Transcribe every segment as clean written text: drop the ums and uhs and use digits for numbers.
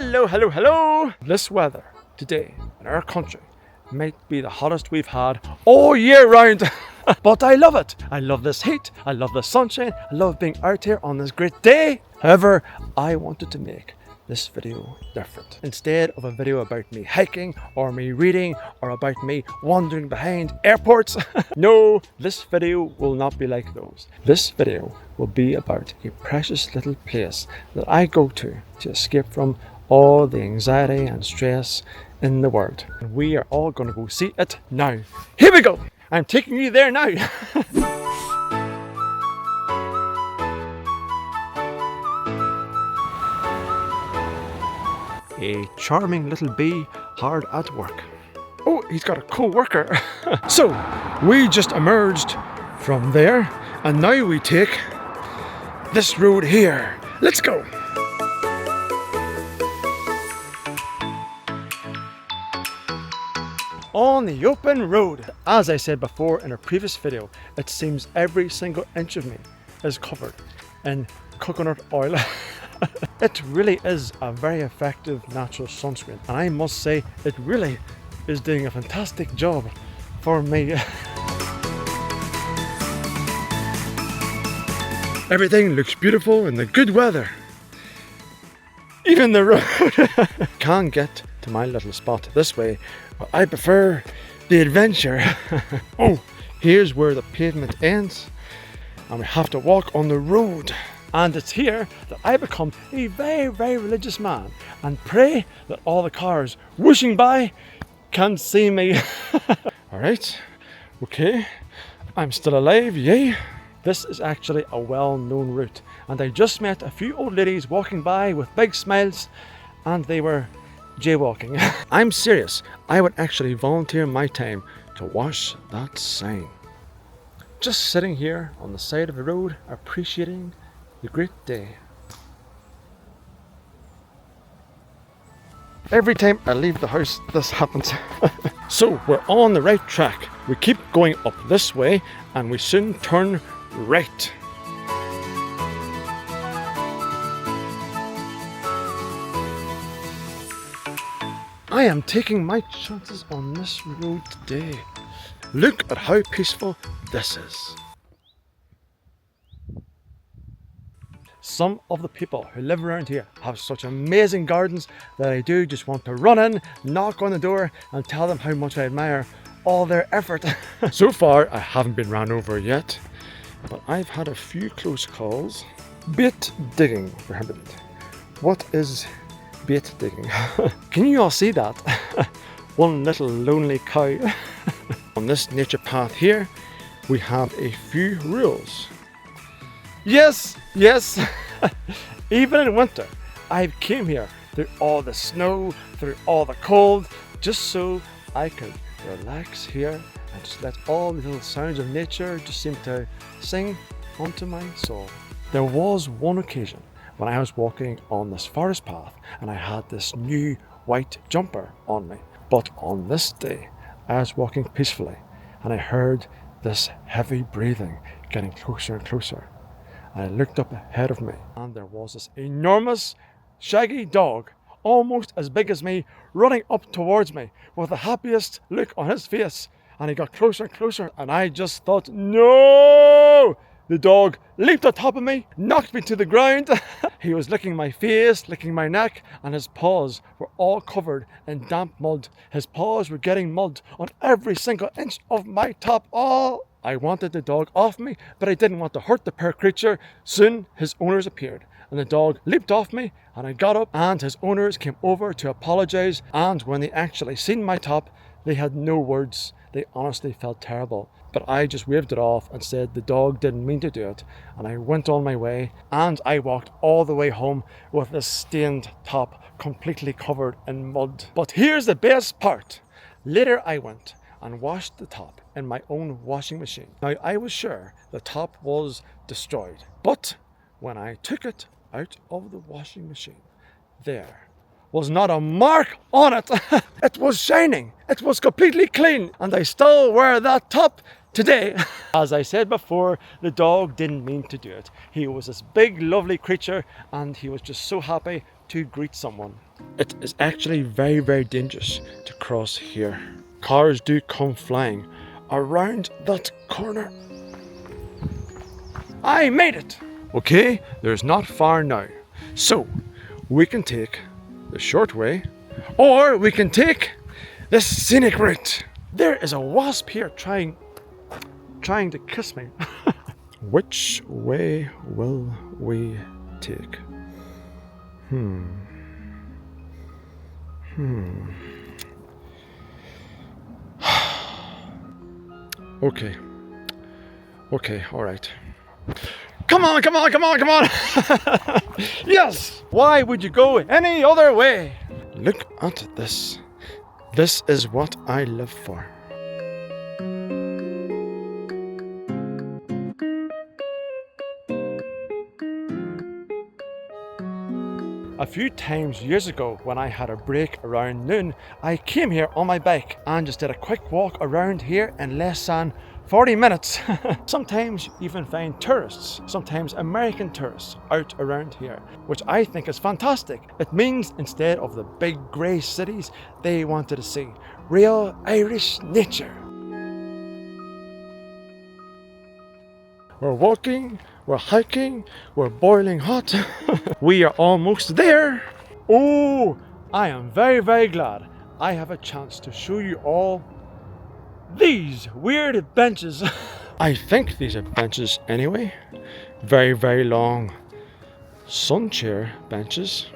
Hello, hello, hello! This weather today in our country might be the hottest we've had all year round. But I love it. I love this heat. I love the sunshine. I love being out here on this great day. However, I wanted to make this video different. Instead of a video about me hiking or me reading or about me wandering behind airports, no, this video will not be like those. This video will be about a precious little place that I go to escape from all the anxiety and stress in the world. And we are all going to go see it now. Here we go! I'm taking you there now. A charming little bee hard at work. Oh, he's got a co-worker. So, we just emerged from there and now we take this road here. Let's go. On the open road. As I said before in a previous video, it seems every single inch of me is covered in coconut oil. It really is a very effective natural sunscreen, and I must say it really is doing a fantastic job for me. Everything looks beautiful in the good weather. Even the road. Can't get to my little spot this way, but I prefer the adventure. Oh, here's where the pavement ends and we have to walk on the road. And it's here that I become a very, very religious man and pray that all the cars whooshing by can see me. All right, okay, I'm still alive, yay. This is actually a well-known route, and I just met a few old ladies walking by with big smiles, and they were jaywalking. I'm serious, I would actually volunteer my time to wash that sign. Just sitting here on the side of the road, appreciating the great day. Every time I leave the house, this happens. So we're on the right track. We keep going up this way and we soon turn right. I am taking my chances on this road today. Look at how peaceful this is. Some of the people who live around here have such amazing gardens that I do just want to run in, knock on the door and tell them how much I admire all their effort. So far I haven't been ran over yet, but I've had a few close calls. Bait digging prohibited. What is bait digging? Can you all see that? One little lonely cow. On this nature path here, we have a few rules. Yes, yes, even in winter, I came here through all the snow, through all the cold, just so I could relax here and just let all the little sounds of nature just seem to sing onto my soul. There was one occasion when I was walking on this forest path and I had this new white jumper on me. But on this day, I was walking peacefully and I heard this heavy breathing getting closer and closer. I looked up ahead of me and there was this enormous shaggy dog, almost as big as me, running up towards me with the happiest look on his face. And he got closer and closer and I just thought, no! The dog leaped on top of me, knocked me to the ground. He was licking my face, licking my neck, and his paws were all covered in damp mud. His paws were getting mud on every single inch of my top. Oh, I wanted the dog off me, but I didn't want to hurt the poor creature. Soon his owners appeared and the dog leaped off me and I got up and his owners came over to apologize, and when they actually seen my top, they had no words. They honestly felt terrible. But I just waved it off and said the dog didn't mean to do it, and I went on my way and I walked all the way home with this stained top completely covered in mud. But here's the best part. Later I went and washed the top in my own washing machine. Now I was sure the top was destroyed, but when I took it out of the washing machine, there was not a mark on it. It was shining, it was completely clean, and I still wear that top today. As I said before, the dog didn't mean to do it. He was this big lovely creature and he was just so happy to greet someone. It is actually very, very dangerous to cross here. Cars do come flying around that corner. I made it! Okay, there's not far now. So, we can take the short way, or we can take the scenic route. There is a wasp here trying to kiss me. Which way will we take? Okay, all right. Come on! Yes! Why would you go any other way? Look at this. This is what I live for. A few times years ago, when I had a break around noon, I came here on my bike and just did a quick walk around here in less than 40 minutes. Sometimes you even find tourists, sometimes American tourists, out around here, which I think is fantastic. It means instead of the big grey cities, they wanted to see real Irish nature. We're walking, we're hiking, we're boiling hot. We are almost there. Oh, I am very, very glad I have a chance to show you all these weird benches. I think these are benches anyway. Very, very long sun chair benches.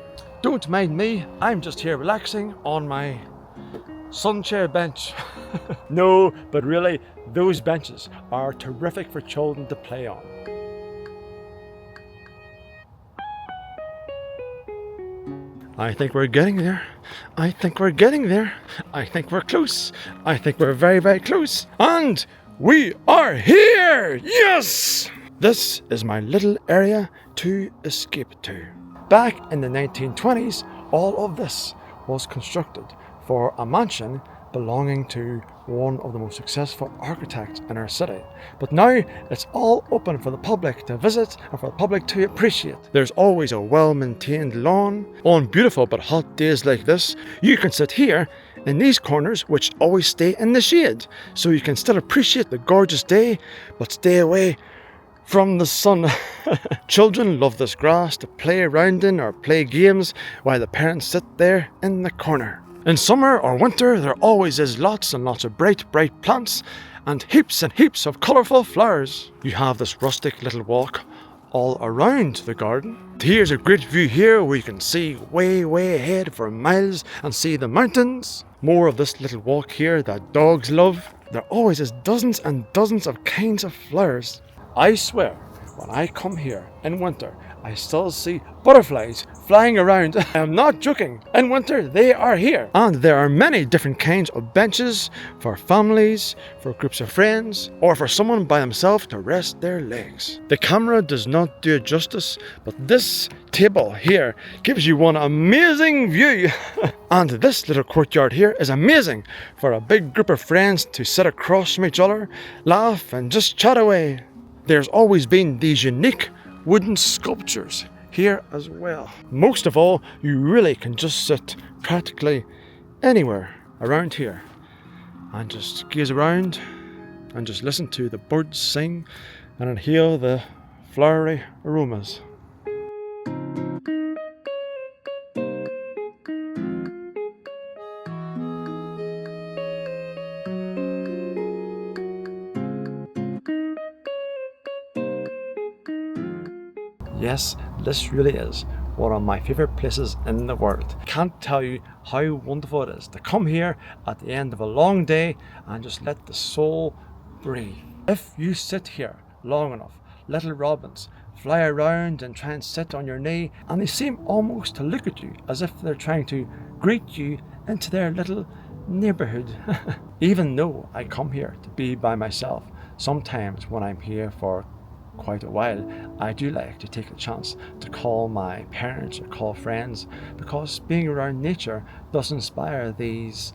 Don't mind me, I'm just here relaxing on my sun chair bench. No, but really, those benches are terrific for children to play on. I think we're getting there. I think we're close. I think we're very, very close. And we are here! Yes! This is my little area to escape to. Back in the 1920s, all of this was constructed for a mansion belonging to one of the most successful architects in our city. But now it's all open for the public to visit and for the public to appreciate. There's always a well-maintained lawn. On beautiful but hot days like this, you can sit here in these corners which always stay in the shade, so you can still appreciate the gorgeous day but stay away from the sun. Children love this grass to play around in or play games while the parents sit there in the corner. In summer or winter, there always is lots and lots of bright plants and heaps of colourful flowers. You have this rustic little walk all around the garden. Here's a great view here where you can see way ahead for miles and see the mountains. More of this little walk here that dogs love. There always is dozens and dozens of kinds of flowers. I swear, when I come here in winter, I still see butterflies flying around. I am not joking. In winter, they are here. And there are many different kinds of benches for families, for groups of friends, or for someone by themselves to rest their legs. The camera does not do it justice, but this table here gives you one amazing view. And this little courtyard here is amazing for a big group of friends to sit across from each other, laugh and just chat away. There's always been these unique wooden sculptures here as well. Most of all, you really can just sit practically anywhere around here and just gaze around and just listen to the birds sing and inhale the flowery aromas. Yes, this really is one of my favourite places in the world. Can't tell you how wonderful it is to come here at the end of a long day and just let the soul breathe. If you sit here long enough, little robins fly around and try and sit on your knee, and they seem almost to look at you as if they're trying to greet you into their little neighbourhood. Even though I come here to be by myself, sometimes when I'm here for quite a while, I do like to take a chance to call my parents or call friends, because being around nature does inspire these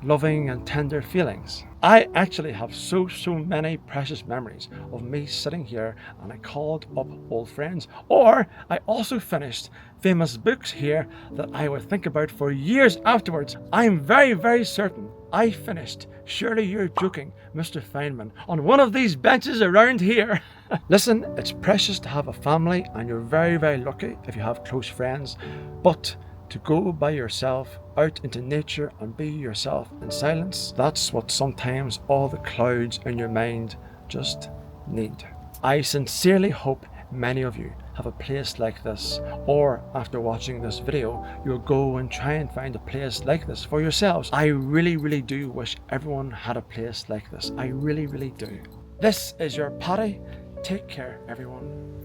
loving and tender feelings. I actually have so many precious memories of me sitting here and I called up old friends, or I also finished famous books here that I would think about for years afterwards. I'm very certain I finished Surely You're Joking, Mr. Feynman, on one of these benches around here. Listen, it's precious to have a family and you're very lucky if you have close friends, but to go by yourself out into nature and be yourself in silence, that's what sometimes all the clouds in your mind just need. I sincerely hope many of you have a place like this, or after watching this video you'll go and try and find a place like this for yourselves. I really do wish everyone had a place like this. I really do. This is your Paddy. Take care, everyone.